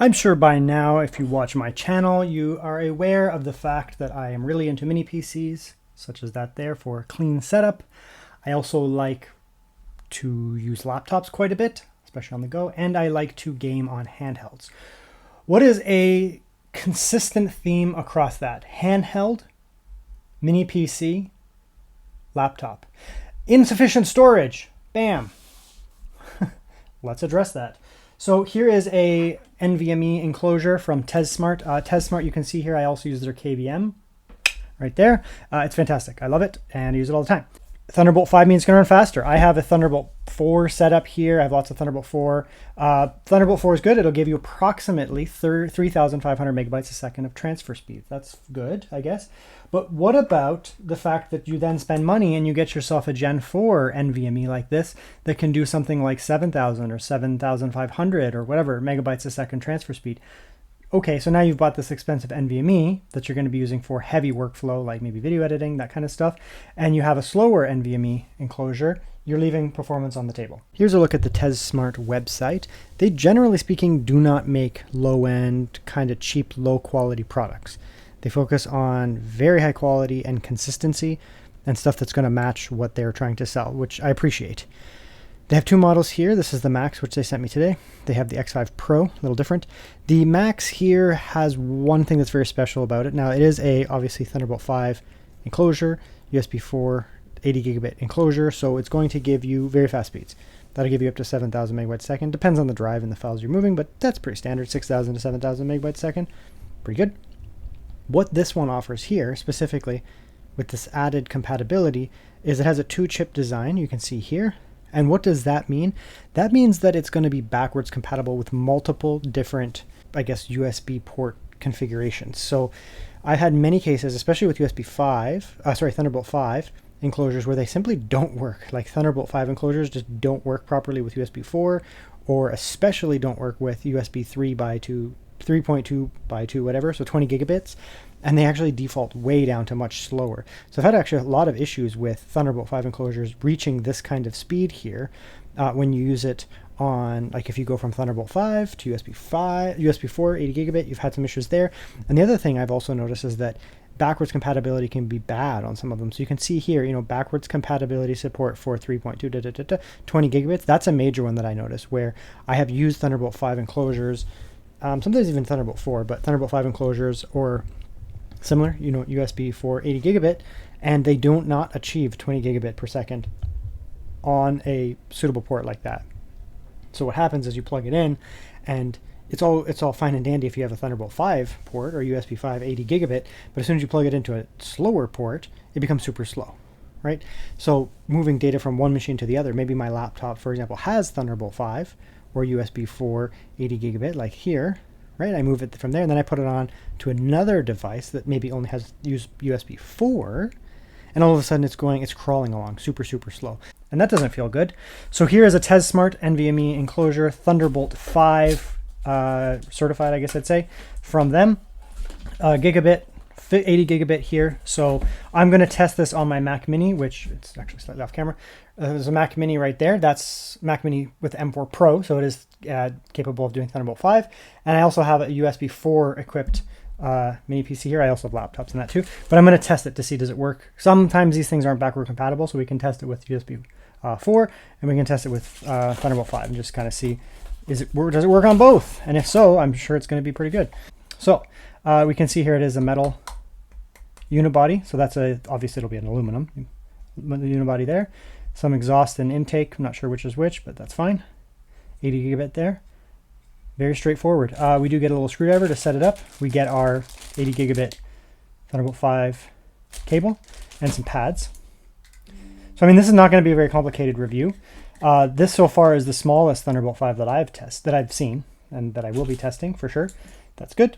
I'm sure by now, if you watch my channel, you are aware of the fact that I am really into mini PCs, such as that there for a clean setup. I also like to use laptops quite a bit, especially on the go, and I like to game on handhelds. What is a consistent theme across that? Handheld, mini PC, laptop. Insufficient storage. Bam. Let's address that. So here is a NVMe enclosure from Tesmart. Tesmart, you can see here, I also use their KVM right there. It's fantastic. I love it and I use it all the time. Thunderbolt 5 means it's going to run faster. I have a Thunderbolt 4 set up here. I have lots of Thunderbolt 4. Thunderbolt 4 is good. It'll give you approximately 3,500 megabytes a second of transfer speed. That's good, I guess. But what about the fact that you then spend money and you get yourself a Gen 4 NVMe like this that can do something like 7,000 or 7,500 or whatever megabytes a second transfer speed? Okay, so now you've bought this expensive NVMe that you're going to be using for heavy workflow, like maybe video editing, that kind of stuff, and you have a slower NVMe enclosure, you're leaving performance on the table. Here's a look at the Tesmart website. They, generally speaking, do not make low-end, kind of cheap, low-quality products. They focus on very high quality and consistency and stuff that's going to match what they're trying to sell, which I appreciate. They have two models here. This is the Max, which they sent me today. They have the X5 Pro, a little different. The Max here has one thing that's very special about it. Now, it is a, obviously, Thunderbolt 5 enclosure, USB4, 80 gigabit enclosure, so it's going to give you very fast speeds. That'll give you up to 7,000 megabytes a second. Depends on the drive and the files you're moving, but that's pretty standard, 6,000 to 7,000 megabytes a second. Pretty good. What this one offers here, specifically with this added compatibility, is it has a two-chip design, you can see here. And what does that mean? That means that it's going to be backwards compatible with multiple different, I guess, USB port configurations. So I had many cases, especially with Thunderbolt 5 enclosures, where they simply don't work. Like Thunderbolt 5 enclosures just don't work properly with USB4, or especially don't work with USB 3.2 by 2, whatever, so 20 gigabits, and they actually default way down to much slower. So I've had actually a lot of issues with Thunderbolt 5 enclosures reaching this kind of speed here when you use it on, like if you go from Thunderbolt 5 to USB4, 80 gigabit, you've had some issues there. And the other thing I've also noticed is that backwards compatibility can be bad on some of them. So you can see here, you know, backwards compatibility support for 3.2, 20 gigabits. That's a major one that I noticed, where I have used Thunderbolt 5 enclosures, sometimes even Thunderbolt 4, but Thunderbolt 5 enclosures or similar, you know, USB4 80 gigabit, and they do not achieve 20 gigabit per second on a suitable port like that. So what happens is you plug it in, and it's all fine and dandy if you have a Thunderbolt 5 port or USB 5 80 gigabit, but as soon as you plug it into a slower port, it becomes super slow, right? So moving data from one machine to the other, maybe my laptop, for example, has Thunderbolt 5 or USB 4 80 gigabit, like here, right? I move it from there, and then I put it on to another device that maybe only has USB 4, and all of a sudden it's crawling along super, super slow. And that doesn't feel good. So here is a Tesmart NVMe enclosure, Thunderbolt 5 certified, I guess I'd say, from them. Gigabit, 80 gigabit here. So I'm going to test this on my Mac Mini, which it's actually slightly off camera. There's a Mac Mini right there. That's Mac Mini with M4 Pro, so it is capable of doing Thunderbolt 5. And I also have a USB 4 equipped mini PC here. I also have laptops in that too. But I'm going to test it to see, does it work? Sometimes these things aren't backward compatible, so we can test it with USB 4, and we can test it with Thunderbolt 5 and just kind of see, does it work on both? And if so, I'm sure it's going to be pretty good. So we can see here it is a metal unibody. So that's obviously it'll be an aluminum unibody there. Some exhaust and intake. I'm not sure which is which, but that's fine. 80 gigabit there. Very straightforward. We do get a little screwdriver to set it up. We get our 80 gigabit Thunderbolt 5 cable and some pads. So I mean, this is not going to be a very complicated review. This so far is the smallest Thunderbolt 5 that I've seen, and that I will be testing for sure. That's good.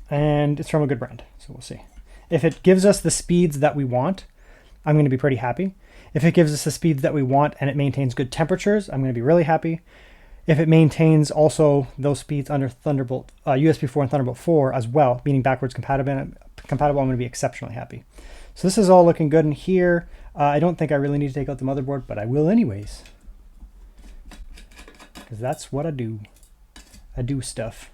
And it's from a good brand, so we'll see. If it gives us the speeds that we want, I'm going to be pretty happy. If it gives us the speeds that we want and it maintains good temperatures, I'm going to be really happy. If it maintains also those speeds under Thunderbolt, USB 4 and Thunderbolt 4 as well, meaning backwards compatible, I'm going to be exceptionally happy. So this is all looking good in here. I don't think I really need to take out the motherboard, but I will anyways, because that's what I do. ado stuff.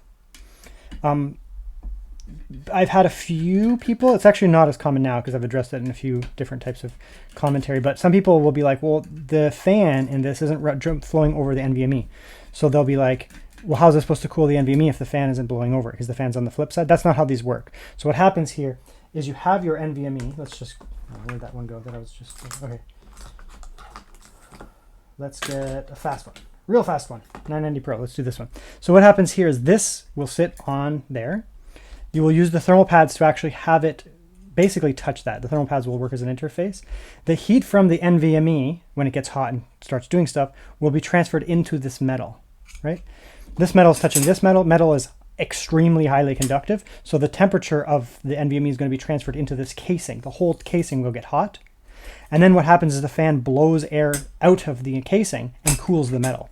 I've had a few people, it's actually not as common now because I've addressed it in a few different types of commentary, but some people will be like, well, the fan in this isn't flowing over the NVMe. So they'll be like, well, how's it supposed to cool the NVMe if the fan isn't blowing over? Because the fan's on the flip side. That's not how these work. So what happens here is you have your NVMe. Let's just, where'd that one go that I was just, okay. Let's get a fast one, real fast one, 990 Pro. Let's do this one. So what happens here is this will sit on there. You will use the thermal pads to actually have it basically touch that. The thermal pads will work as an interface. The heat from the NVMe, when it gets hot and starts doing stuff, will be transferred into this metal, right? This metal is touching this metal. Metal is extremely highly conductive. So the temperature of the NVMe is going to be transferred into this casing. The whole casing will get hot. And then what happens is the fan blows air out of the casing and cools the metal.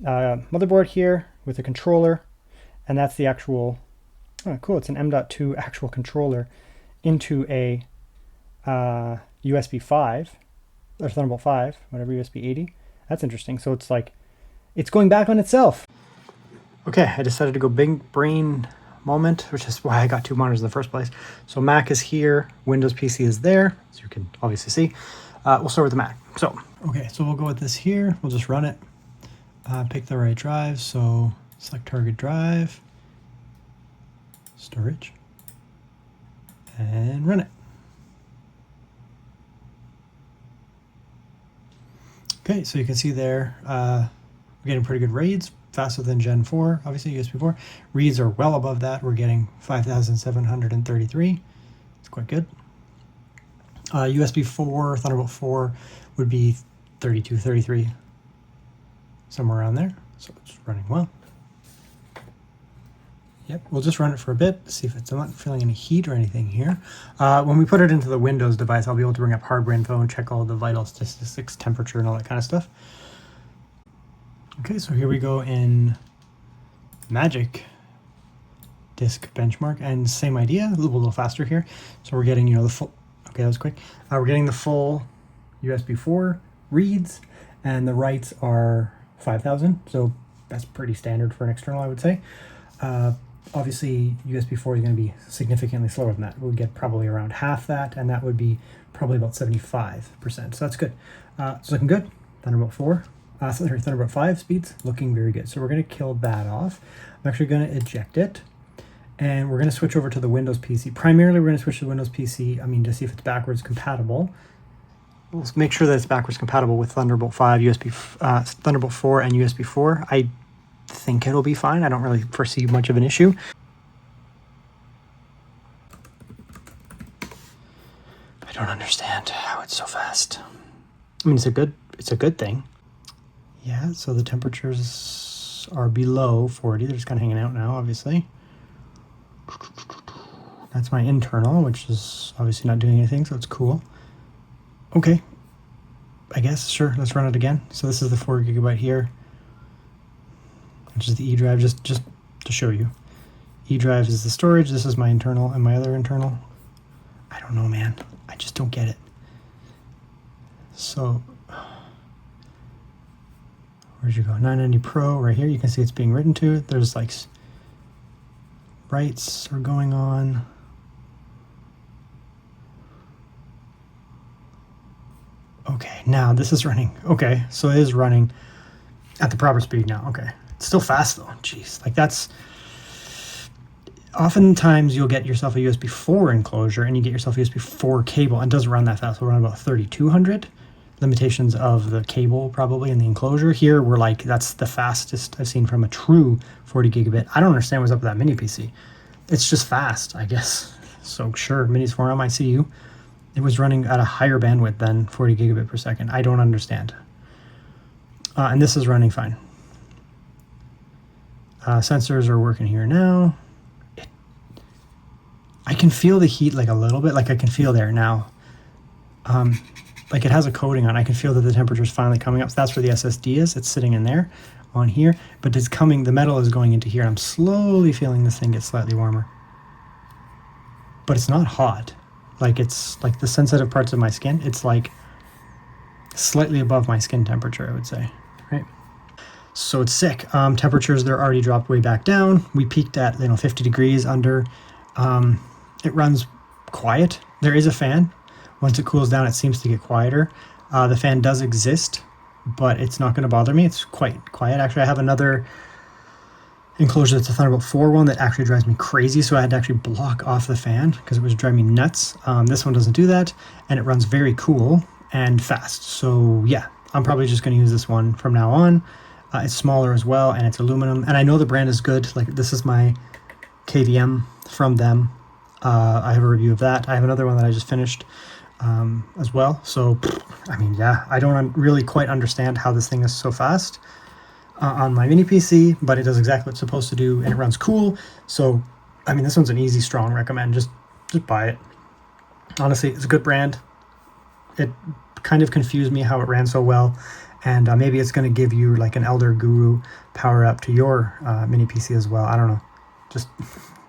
Motherboard here with a controller, and that's the actual, oh cool, it's an M.2 actual controller into a USB5 or Thunderbolt 5, whatever, USB 80. That's interesting. So it's like, it's going back on itself. Okay, I decided to go big brain moment, which is why I got two monitors in the first place. So Mac is here, Windows PC is there, as you can obviously see. We'll start with the Mac. So, okay, so we'll go with this here. We'll just run it. Pick the right drive. So select target drive, storage, and run it. Okay, so you can see there, we're getting pretty good reads, faster than Gen 4, obviously USB4. Reads are well above that. We're getting 5,733. It's quite good. USB4, Thunderbolt 4 would be 32, 33, somewhere around there. So it's running well. Yep, we'll just run it for a bit, see if I'm not feeling any heat or anything here. When we put it into the Windows device, I'll be able to bring up hardware info and check all the vital statistics, temperature, and all that kind of stuff. Okay, so here we go in Magic Disk Benchmark, and same idea, a little faster here. So we're getting, the full, okay, that was quick. We're getting the full USB4 reads, and the writes are 5,000, so that's pretty standard for an external, I would say. Obviously, USB4 is going to be significantly slower than that. We'll get probably around half that, and that would be probably about 75%. So that's good. It's looking good. Thunderbolt 4. Thunderbolt 5 speeds looking very good. So we're going to kill that off. I'm actually going to eject it, and we're going to switch over to the Windows PC. Primarily, we're going to switch to the Windows PC, to see if it's backwards compatible. We'll make sure that it's backwards compatible with Thunderbolt 5, Thunderbolt 4, and USB 4. I think it'll be fine. I don't really foresee much of an issue. I don't understand how it's so fast. It's a good thing. Yeah, so the temperatures are below 40. They're just kind of hanging out now, obviously. That's my internal, which is obviously not doing anything, so it's cool. Okay, I guess, sure, let's run it again. So this is the 4 GB here, which is the E drive, just to show you. E drive is the storage, this is my internal, and my other internal. I don't know, man. I just don't get it. So, where'd you go? 990 Pro right here. You can see it's being written to. There's like writes are going on. Okay, now this is running. Okay, so it is running at the proper speed now. Okay, it's still fast though. Jeez, like that's. Oftentimes you'll get yourself a USB 4 enclosure and you get yourself a USB 4 cable and it doesn't run that fast. We'll run about 3,200. Limitations of the cable probably and the enclosure. Here we're like, that's the fastest I've seen from a true 40 gigabit. I don't understand what's up with that mini PC. It's just fast, I guess. So sure, minis 4 on my CU. It was running at a higher bandwidth than 40 gigabit per second. I don't understand. And this is running fine. Sensors are working here now. I can feel the heat like a little bit, like I can feel there now. Like it has a coating on. I can feel that the temperature is finally coming up. So that's where the SSD is. It's sitting in there on here, but it's coming, the metal is going into here. I'm slowly feeling this thing get slightly warmer, but it's not hot. Like it's like the sensitive parts of my skin. It's like slightly above my skin temperature, I would say, right? So it's sick. Temperatures, they're already dropped way back down. We peaked at 50 degrees under. It runs quiet. There is a fan. Once it cools down, it seems to get quieter. The fan does exist, but it's not going to bother me. It's quite quiet. Actually, I have another enclosure that's a Thunderbolt 4 one that actually drives me crazy, so I had to actually block off the fan because it was driving me nuts. This one doesn't do that, and it runs very cool and fast. So yeah, I'm probably just going to use this one from now on. It's smaller as well, and it's aluminum, and I know the brand is good. Like, this is my KVM from them. I have a review of that. I have another one that I just finished as well. So, I mean, yeah, I don't really quite understand how this thing is so fast on my mini PC, but it does exactly what it's supposed to do, and it runs cool. So, I mean, this one's an easy, strong recommend. Just buy it. Honestly, it's a good brand. It kind of confused me how it ran so well, and maybe it's going to give you like an Elder Guru power up to your mini PC as well. I don't know. Just,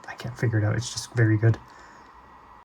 I can't figure it out. It's just very good.